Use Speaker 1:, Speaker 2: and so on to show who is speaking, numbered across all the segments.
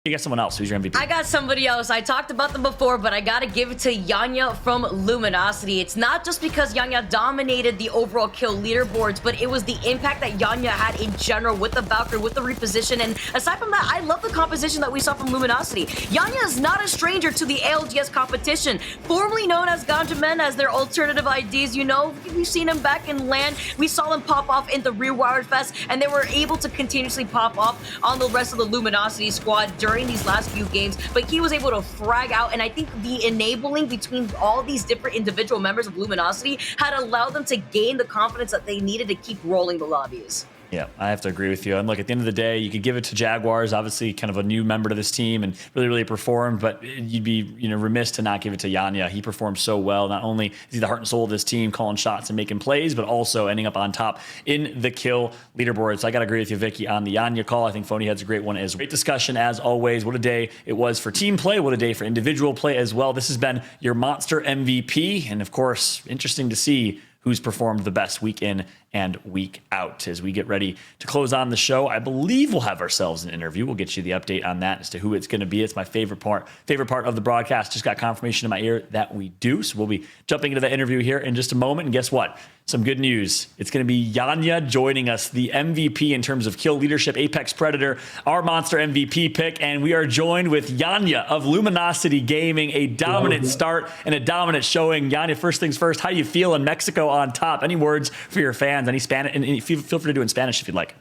Speaker 1: You got someone else. Who's your MVP?
Speaker 2: I got somebody else. I talked about them before, but I gotta give it to YANYA from Luminosity. It's not just because YANYA dominated the overall kill leaderboards, but it was the impact that YANYA had in general with the Valkyrie, with the reposition. And aside from that, I love the composition that we saw from Luminosity. YANYA is not a stranger to the ALGS competition, formerly known as Ganjamin as their alternative IDs. You know, we've seen them back in LAN. We saw them pop off in the Rewired Fest, and they were able to continuously pop off on the rest of the Luminosity squad during these last few games, but he was able to frag out, and I think the enabling between all these different individual members of Luminosity had allowed them to gain the confidence that they needed to keep rolling the lobbies.
Speaker 1: Yeah, I have to agree with you. And look, at the end of the day, you could give it to Jaguars, obviously kind of a new member to this team and really performed, but you'd be remiss to not give it to YANYA. He performed so well. Not only is he the heart and soul of this team, calling shots and making plays, but also ending up on top in the kill leaderboard. So I got to agree with you, Vicky, on the YANYA call. I think Phonyhead's a great one as well. Great discussion as always. What a day it was for team play. What a day for individual play as well. This has been your Monster MVP. And of course, interesting to see who's performed the best week in and week out. As we get ready to close on the show, I believe we'll have ourselves an interview. We'll get you the update on that as to who it's going to be. It's my favorite part of the broadcast. Just got confirmation in my ear that we do. So we'll be jumping into the interview here in just a moment. And guess what? Some good news. It's going to be YANYA joining us, the MVP in terms of kill leadership, Apex Predator, our Monster MVP pick. And we are joined with YANYA of Luminosity Gaming, a dominant start and a dominant showing. YANYA, first things first, how you feel in Mexico on top? Any words for your fans? Any Spanish? And feel free to do it in Spanish if you'd like.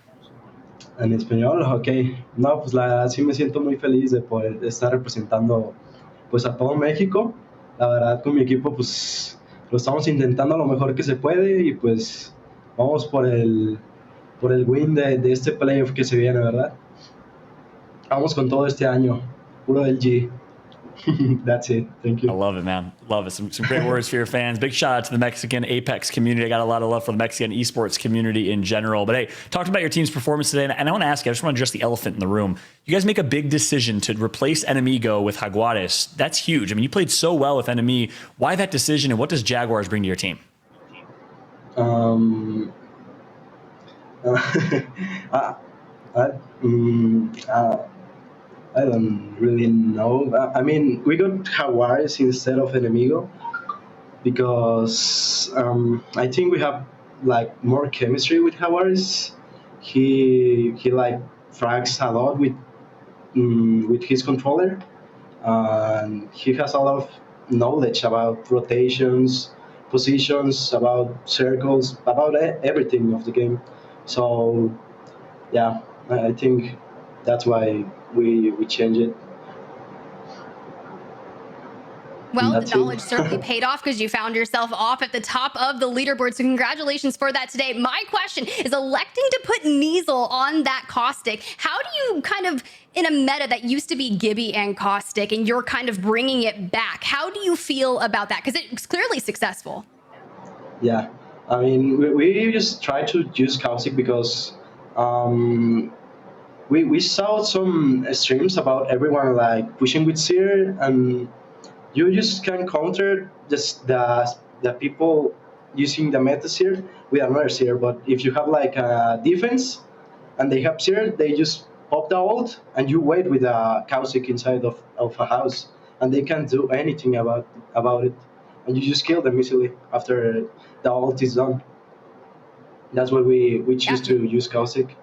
Speaker 3: En español, ok. No, pues la verdad sí me siento muy feliz de poder estar representando pues a todo México. La verdad con mi equipo pues lo estamos intentando lo mejor que se puede y pues vamos por el win de este playoff que se viene, ¿verdad? Vamos con todo este año, puro del G. That's it. Thank you.
Speaker 1: I love it, man. Love it. Some great words for your fans. Big shout out to the Mexican Apex community. I got a lot of love for the Mexican esports community in general. But hey, talked about your team's performance today, and I want to ask you, I just want to address the elephant in the room. You guys make a big decision to replace Enemigo with Jaguares. That's huge. I mean, you played so well with Enemy. Why that decision, and what does Jaguars bring to your team?
Speaker 3: I don't really know. I mean, we got Jaguares instead of Enemigo because I think we have like more chemistry with Jaguares. He like frags a lot with his controller, and he has a lot of knowledge about rotations, positions, about circles, about everything of the game. So yeah, I think that's why we change it.
Speaker 4: Well, the knowledge certainly paid off because you found yourself off at the top of the leaderboard. So congratulations for that today. My question is, electing to put Neasel on that Caustic, how do you kind of, in a meta that used to be Gibby and Caustic, and you're kind of bringing it back, how do you feel about that? Because it's clearly successful.
Speaker 3: Yeah, I mean, we just try to use Caustic because we saw some streams about everyone like pushing with Seer, and you just can counter just the people using the meta Seer with another Seer. But if you have like a defense and they have Seer, they just pop the ult and you wait with a Caustic inside of a house, and they can't do anything about it, and you just kill them easily after the ult is done. That's why we choose to use Caustic.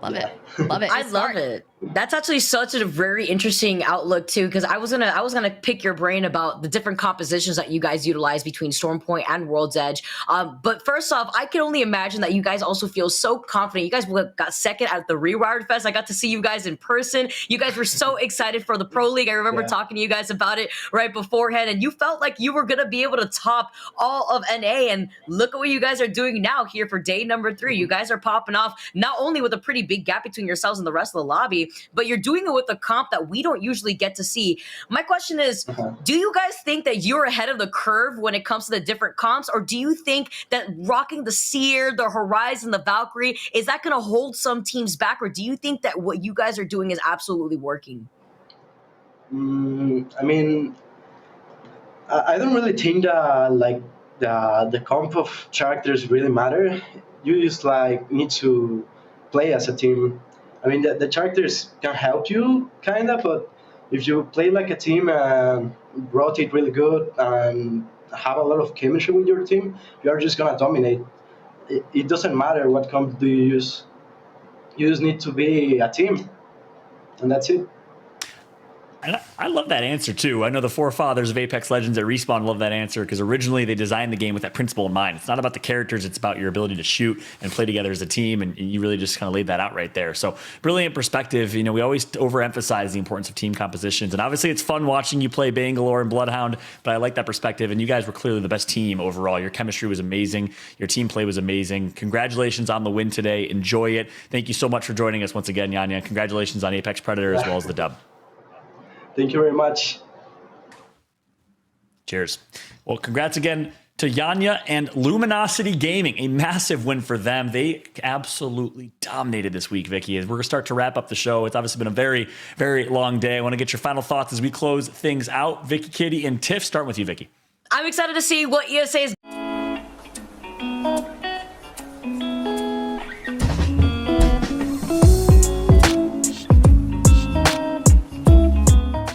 Speaker 4: Love it. Love it.
Speaker 2: I love it. That's actually such a very interesting outlook too, because I was gonna pick your brain about the different compositions that you guys utilize between Stormpoint and World's Edge. But first off, I can only imagine that you guys also feel so confident. You guys got second at the Rewired Fest. I got to see you guys in person. You guys were so excited for the Pro League. I remember talking to you guys about it right beforehand, and you felt like you were gonna be able to top all of NA. And look at what you guys are doing now here for day number 3. You guys are popping off not only with a pretty big gap between yourselves and the rest of the lobby, but you're doing it with a comp that we don't usually get to see. My question is, do you guys think that you're ahead of the curve when it comes to the different comps, or do you think that rocking the Seer, the Horizon, the Valkyrie, is that going to hold some teams back, or do you think that what you guys are doing is absolutely working?
Speaker 3: I mean, I don't really think that the comp of characters really matter. You just like need to play as a team. I mean, the characters can help you, kind of, but if you play like a team and rotate really good and have a lot of chemistry with your team, you are just going to dominate. It doesn't matter what comp do you use. You just need to be a team, and that's it.
Speaker 1: And I love that answer too. I know the forefathers of Apex Legends at Respawn love that answer because originally they designed the game with that principle in mind. It's not about the characters, it's about your ability to shoot and play together as a team, and you really just kind of laid that out right there. So brilliant perspective. You know, we always overemphasize the importance of team compositions, and obviously it's fun watching you play Bangalore and Bloodhound, but I like that perspective, and you guys were clearly the best team overall. Your chemistry was amazing. Your team play was amazing. Congratulations on the win today. Enjoy it. Thank you so much for joining us once again, YANYA. Congratulations on Apex Predator as well as the dub.
Speaker 3: Thank you very much.
Speaker 1: Cheers. Well, congrats again to YANYA and Luminosity Gaming. A massive win for them. They absolutely dominated this week, Vicky. As we're going to start to wrap up the show, it's obviously been a very, very long day. I want to get your final thoughts as we close things out. Vicky, Kitty, and Tiff, starting with you, Vicky.
Speaker 2: I'm excited to see what ESA is